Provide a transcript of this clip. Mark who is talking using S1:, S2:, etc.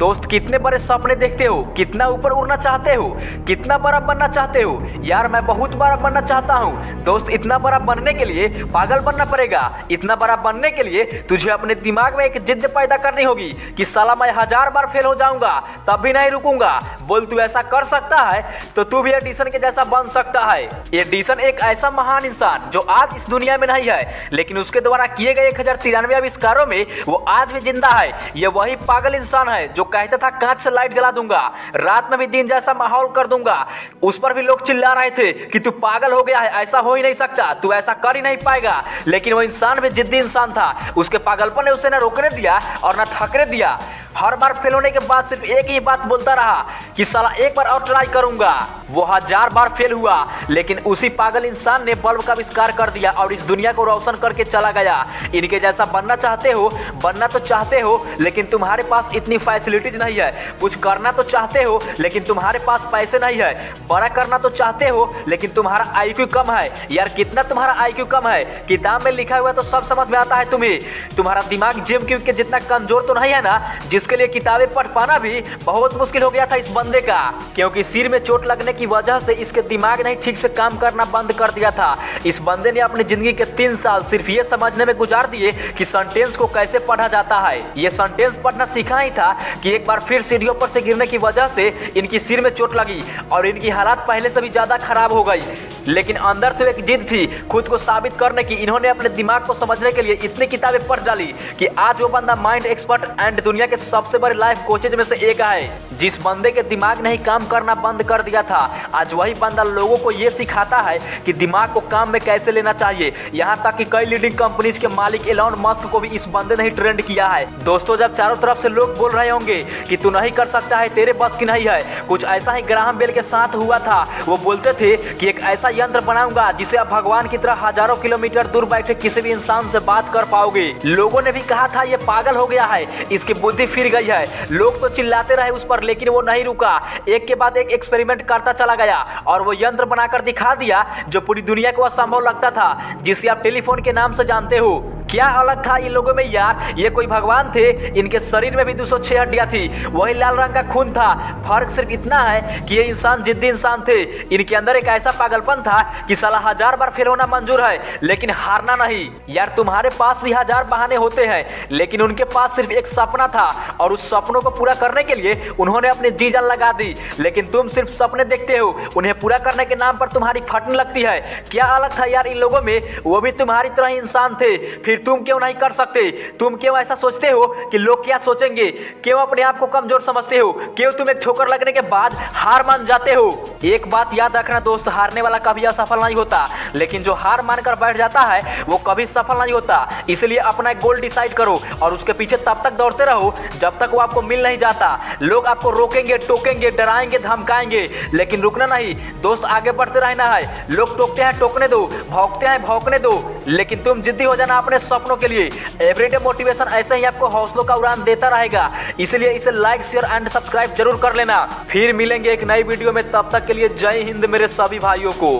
S1: दोस्त कितने बड़े सपने देखते हो, कितना ऊपर उड़ना चाहते हो, कितना बड़ा बनना चाहते हो। यार मैं बहुत बड़ा बनना चाहता हूँ दोस्त। इतना बड़ा बनने के लिए पागल बनना पड़ेगा। इतना बड़ा बनने के लिए तुझे अपने दिमाग में एक जिद्द पैदा करनी होगी कि साला मैं 1000 बार फेल हो जाऊंगा तब भी नहीं रुकूंगा। बोल तू ऐसा कर सकता है तो तू भी एडिसन के जैसा बन सकता है। एडिसन एक ऐसा महान इंसान जो आज इस दुनिया में नहीं है, लेकिन उसके द्वारा किए गए 1093 आविष्कारों में वो आज भी जिंदा है। ये वही पागल इंसान है जो कहता था कांच से लाइट जला दूंगा, रात में भी दिन जैसा माहौल कर दूंगा। उस पर भी लोग चिल्ला रहे थे कि तू पागल हो गया है, ऐसा हो ही नहीं सकता, तू ऐसा कर ही नहीं पाएगा। लेकिन वो इंसान भी जिद्दी इंसान था। उसके पागलपन ने उसे न रोकने दिया और न थकने दिया। हर बार फेल होने के बाद सिर्फ एक ही बात बोलता रहा कि साला एक बार और ट्राई करूंगा। वो 1000 बार फेल हुआ, लेकिन उसी पागल इंसान ने बल्ब का आविष्कार कर दिया और इस दुनिया को रोशन करके चला गया। इनके जैसा बनना चाहते हो, बनना तो चाहते हो, लेकिन तुम्हारे पास इतनी फैसिलिटीज नहीं है। कुछ करना तो चाहते हो, लेकिन तुम्हारे पास पैसे नहीं है। बड़ा करना तो चाहते हो, लेकिन तुम्हारा IQ कम है। यार कितना तुम्हारा IQ कम है? किताब में लिखा हुआ तो सब समझ में आता है तुम्हें। तुम्हारा दिमाग जिम क्यूब के जितना कमजोर तो नहीं है ना, जिसके लिए किताबें पढ़ पाना भी बहुत मुश्किल हो गया था इस बंदे का, क्योंकि सिर में चोट लगने की वजह से इसके दिमाग ने ठीक से काम करना बंद कर दिया था। इस बंदे ने अपनी जिंदगी के 3 साल सिर्फ ये समझने में गुजार दिए कि सेंटेंस को कैसे पढ़ा जाता है। ये सेंटेंस पढ़ना सीखा ही था कि एक बार फिर सीढ़ियों पर से गिरने की वजह से इनकी सिर में चोट लगी और इनकी हालात पहले से भी ज्यादा खराब हो गई। लेकिन अंदर तो एक जिद थी खुद को साबित करने की। इन्होंने अपने दिमाग को समझने के लिए इतनी किताबें पढ़ डाली कि आज वो बंदा माइंड एक्सपर्ट एंड दुनिया के सबसे बड़े लाइफ कोचेज में से एक है। जिस बंदे के दिमाग ने ही काम करना बंद कर दिया था, आज वही बंदा लोगों को ये सिखाता है कि दिमाग को काम में कैसे लेना चाहिए। यहाँ तक कि कई लीडिंग कंपनीज के मालिक एलोन मस्क को भी इस बंदे ने ही ट्रेंड किया है। दोस्तों जब चारों तरफ से लोग बोल रहे होंगे कि तू नहीं कर सकता है, तेरे बस की नहीं है, कुछ ऐसा ही ग्राहम बेल के साथ हुआ था। वो बोलते थे कि एक ऐसा यंत्र बनाऊंगा जिसे आप भगवान की तरह हजारों किलोमीटर दूर बैठे किसी भी इंसान से बात कर पाओगे। लोगों ने भी कहा था ये पागल हो गया है, इसकी बुद्धि फिर गई है। लोग तो चिल्लाते रहे उस पर, लेकिन वो नहीं रुका। एक के बाद एक एक्सपेरिमेंट करता चला गया और वो यंत्र बनाकर दिखा दिया जो पूरी दुनिया को असंभव लगता था, जिसे आप टेलीफोन के नाम से जानते हो। क्या अलग था इन लोगों में यार, ये कोई भगवान थे? इनके शरीर में भी 206 हड्डियां थी, वही लाल रंग का खून था। फर्क सिर्फ इतना है कि ये इंसान जिद्दी इंसान थे। इनके अंदर एक ऐसा पागलपन था कि साला 1000 बार फेल होना मंजूर है, लेकिन हारना नहीं। यार तुम्हारे पास भी 1000 बहाने होते हैं, लेकिन उनके पास सिर्फ एक सपना था और उस सपनों को पूरा करने के लिए उन्होंने अपनी जी जान लगा दी। लेकिन तुम सिर्फ सपने देखते हो, उन्हें पूरा करने के नाम पर तुम्हारी फटने लगती है। क्या अलग था यार इन लोगों में? वो भी तुम्हारी तरह ही इंसान थे, फिर तुम क्यों नहीं कर सकते? तुम क्यों ऐसा सोचते हो कि लोग क्या सोचेंगे? क्यों अपने आप को कमजोर समझते हो? क्यों तुम एक ठोकर लगने के बाद हार मान जाते हो? एक बात याद रखना दोस्त, हारने वाला कभी असफल नहीं होता, लेकिन जो हार मानकर बैठ जाता है वो कभी सफल नहीं होता। इसलिए अपना एक गोल डिसाइड करो और उसके पीछे तब तक दौड़ते रहो जब तक वो आपको मिल नहीं जाता। लोग आपको रोकेंगे, टोकेंगे, डराएंगे, धमकाएंगे, लेकिन रुकना नहीं दोस्त, आगे बढ़ते रहना है। लोग टोकते हैं, टोकने दो, भौंकते हैं, भौंकने दो, लेकिन तुम जिद्दी हो जाना अपने सपनों के लिए। एवरीडे मोटिवेशन ऐसे ही आपको हौसलों का उड़ान देता रहेगा, इसलिए इसे लाइक, शेयर एंड सब्सक्राइब जरूर कर लेना। फिर मिलेंगे एक नई वीडियो में, तब तक के लिए जय हिंद मेरे सभी भाइयों को।